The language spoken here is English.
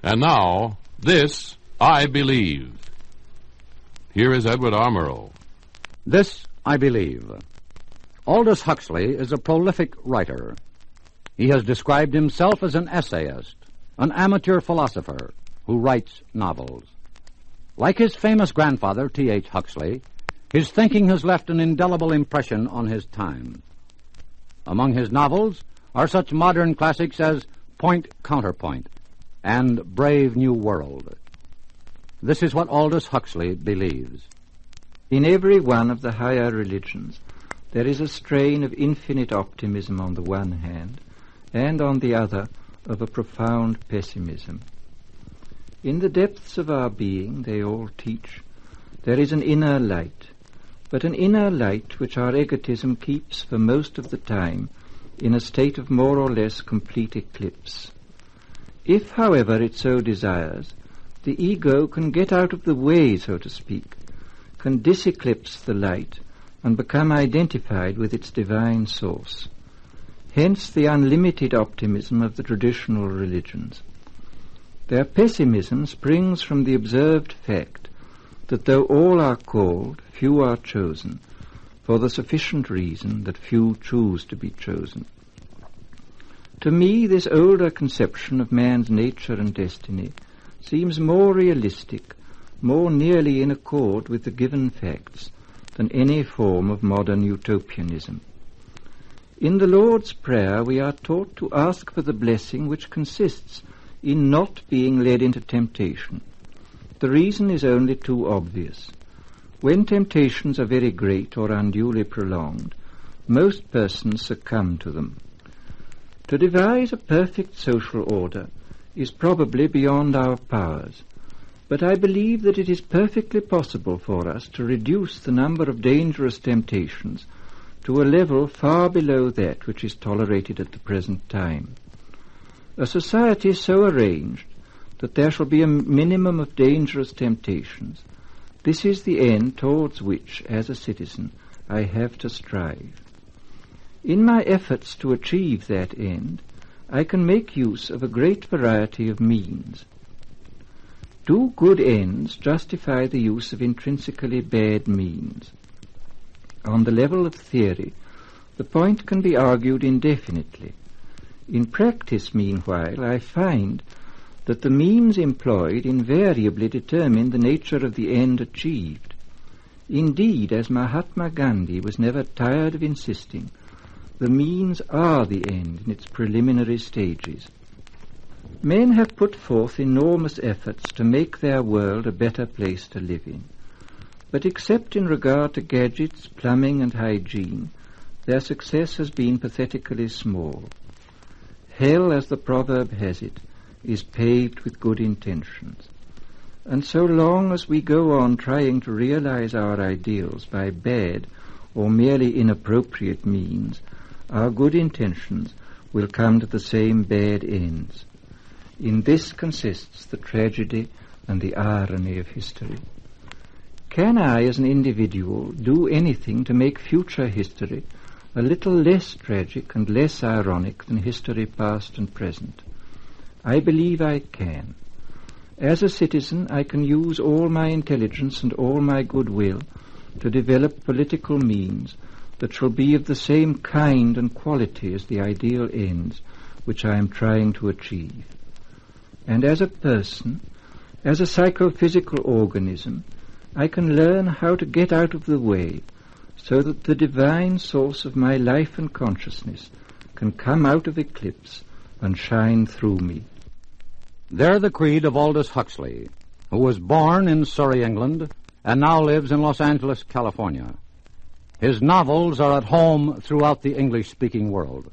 And now, This I Believe. Here is Edward R. Murrow. This I Believe. Aldous Huxley is a prolific writer. He has described himself as an essayist, an amateur philosopher who writes novels. Like his famous grandfather, T.H. Huxley, his thinking has left an indelible impression on his time. Among his novels are such modern classics as Point Counterpoint and Brave New World. This is what Aldous Huxley believes. In every one of the higher religions, there is a strain of infinite optimism on the one hand, and on the other, of a profound pessimism. In the depths of our being, they all teach, there is an inner light, but an inner light which our egotism keeps for most of the time in a state of more or less complete eclipse. If, however, it so desires, the ego can get out of the way, so to speak, can diseclipse the light and become identified with its divine source. Hence the unlimited optimism of the traditional religions. Their pessimism springs from the observed fact that though all are called, few are chosen, for the sufficient reason that few choose to be chosen. To me, this older conception of man's nature and destiny seems more realistic, more nearly in accord with the given facts than any form of modern utopianism. In the Lord's Prayer we are taught to ask for the blessing which consists in not being led into temptation. The reason is only too obvious. When temptations are very great or unduly prolonged, most persons succumb to them. To devise a perfect social order is probably beyond our powers, but I believe that it is perfectly possible for us to reduce the number of dangerous temptations to a level far below that which is tolerated at the present time. A society so arranged that there shall be a minimum of dangerous temptations, this is the end towards which, as a citizen, I have to strive. In my efforts to achieve that end, I can make use of a great variety of means. Do good ends justify the use of intrinsically bad means? On the level of theory, the point can be argued indefinitely. In practice, meanwhile, I find that the means employed invariably determine the nature of the end achieved. Indeed, as Mahatma Gandhi was never tired of insisting, the means are the end in its preliminary stages. Men have put forth enormous efforts to make their world a better place to live in. But except in regard to gadgets, plumbing and hygiene, their success has been pathetically small. Hell, as the proverb has it, is paved with good intentions. And so long as we go on trying to realize our ideals by bad or merely inappropriate means, our good intentions will come to the same bad ends. In this consists the tragedy and the irony of history. Can I, as an individual, do anything to make future history a little less tragic and less ironic than history past and present? I believe I can. As a citizen, I can use all my intelligence and all my goodwill to develop political means that shall be of the same kind and quality as the ideal ends which I am trying to achieve. And as a person, as a psychophysical organism, I can learn how to get out of the way so that the divine source of my life and consciousness can come out of eclipse and shine through me. There the creed of Aldous Huxley, who was born in Surrey, England, and now lives in Los Angeles, California. His novels are at home throughout the English-speaking world.